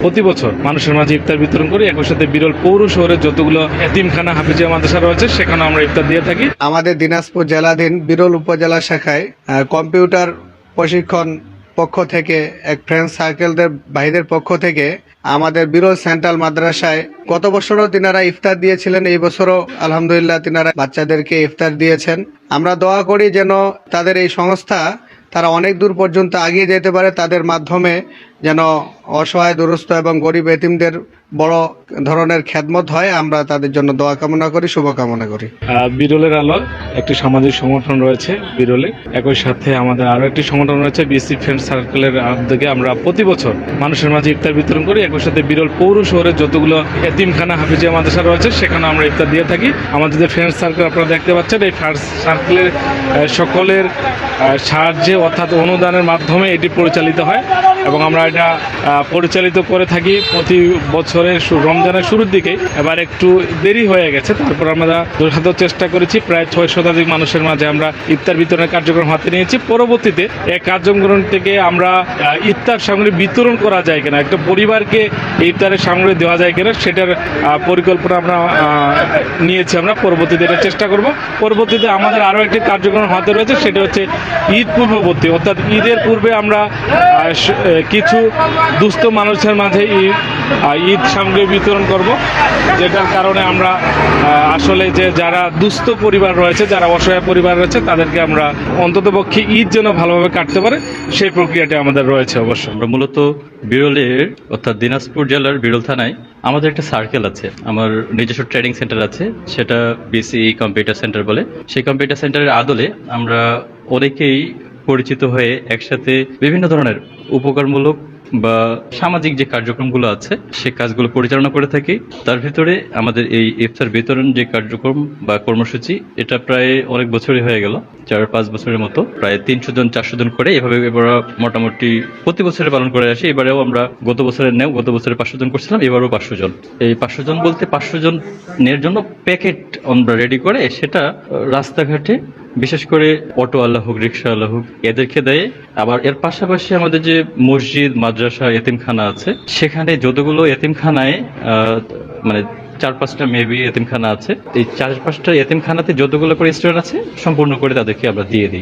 প্রতি বছর মানুষের মাঝে ইফতার বিতরণ করি। একই সাথে বিরল পৌর শহরের যতগুলো এতিমখানা হাফিজিয়া মাদ্রাসা রয়েছে সেখানে আমরা ইফতার দিয়ে থাকি। আমাদের দিনাজপুর জেলাধীন বিরল উপজেলা শাখায় কম্পিউটার প্রশিক্ষণ পক্ষ থেকে এক ফ্রেন্ড সার্কেলদের ভাইদের পক্ষ থেকে আমাদের বিরল সেন্ট্রাল মাদ্রাসায় গত বছরও তিনারা ইফতার দিয়েছিলেন, এই বছরও আলহামদুলিল্লাহ তিনারা বাচ্চাদেরকে ইফতার দিয়েছেন। আমরা দোয়া করি যেন তাদের এই সংস্থা তারা অনেক দূর পর্যন্ত এগিয়ে যেতে পারে, তাদের মাধ্যমে যেন অসহায় দুরস্থ এবং গরিব এতিমদের বড় ধরনের খেদমত হয়। আমরা তাদের জন্য দোয়া কামনা করি, শুভকামনা করি। বিরলের আলো একটি সামাজিক সংগঠন রয়েছে বিরলে। একই সাথে আমাদের আরো একটি সংগঠন রয়েছে বিসি ফ্রেন্ড সার্কেলের থেকে আমরা প্রতি বছর মানুষের মাঝে ইফতার বিতরণ করি। একই সাথে বিরল পৌর শহরের যতগুলো এতিমখানা হাফিজিয়া মাদ্রাসা রয়েছে সেখানে আমরা ইফতার দিয়ে থাকি। আমাদের যে ফ্রেন্ড সার্কেল আপনারা দেখতে পাচ্ছেন, এই ফ্রেন্ড সার্কেলের সকলের সাহায্যে অর্থাৎ অনুদানের মাধ্যমে এটি পরিচালিত হয় এবং আমরা এটা পরিচালিত করে থাকি প্রতি বছরের রমজানের শুরুর দিকে। এবার একটু দেরি হয়ে গেছে, তারপর আমরা যথাযথ চেষ্টা করেছি। প্রায় 6 শতাধিক মানুষের মাঝে আমরা ইফতার বিতরণের কার্যক্রম হাতে নিয়েছি। পরবর্তীতে এই কার্যক্রম থেকে আমরা ইফতার সামগ্রী বিতরণ করা যায় কিনা, একটা পরিবারকে ইফতারের সামগ্রী দেওয়া যায় কিনা সেটার পরিকল্পনা আমরা নিয়েছি। আমরা পরবর্তীতে এটা চেষ্টা করব। পরবর্তীতে আমাদের আরও একটি কার্যক্রম হাতে রয়েছে, সেটা হচ্ছে ঈদ পূর্ববর্তী, অর্থাৎ ঈদের পূর্বে আমরা কিছু দুস্থ মানুষের মাঝে ঈদ সামগ্রী বিতরণ করব, যেটার কারণে আমরা আসলে যে যারা দুস্থ পরিবার রয়েছে, যারা অসহায় পরিবার রয়েছে, তাদেরকে আমরা অন্ততপক্ষে ঈদ যেন ভালোভাবে কাটতে পারে সেই প্রক্রিয়াটি আমাদের রয়েছে। অবশ্য আমরা মূলত বিরলের অর্থাৎ দিনাজপুর জেলার বিরল থানায় আমাদের একটা সার্কেল আছে, আমার নিজস্ব ট্রেনিং সেন্টার আছে, সেটা বিসি কম্পিউটার সেন্টার বলে। সেই কম্পিউটার সেন্টারের আদলে আমরা অনেকেই পরিচিত হয়ে একসাথে বিভিন্ন ধরনের উপকারমূলক বা সামাজিক যে কার্যক্রমগুলো আছে সে কাজগুলো পরিচালনা করে থাকি। তার ভিতরে আমাদের এই ইফতার বিতরণ যে কার্যক্রম বা কর্মসূচি, এটা প্রায় অনেক বছরই হয়ে গেল, 4-5 বছরের মতো, প্রায় 300 জন 400 জন করে এভাবে এবার মোটামুটি প্রতি বছরে পালন করে আসি। এবারেও আমরা গত বছরে 500 জন করছিলাম, এবারও 500 জন। এই 500 জন বলতে 500 জনের জন্য প্যাকেট আমরা রেডি করে সেটা রাস্তাঘাটে বিশেষ করে অটোওয়ালা হোক, রিক্সাওয়ালা হোক, এদেরকে দেয়। আবার এর পাশাপাশি আমাদের যে মসজিদ, মাদ্রাসা, এতিমখানা আছে, সেখানে যতগুলো এতিমখানায় মানে 4-5টা মেবি এতিমখানা আছে, এই 4-5টা এতিমখানাতে যতগুলো করে স্টুডেন্ট আছে সম্পূর্ণ করে তাদেরকে আমরা দিয়ে দিই।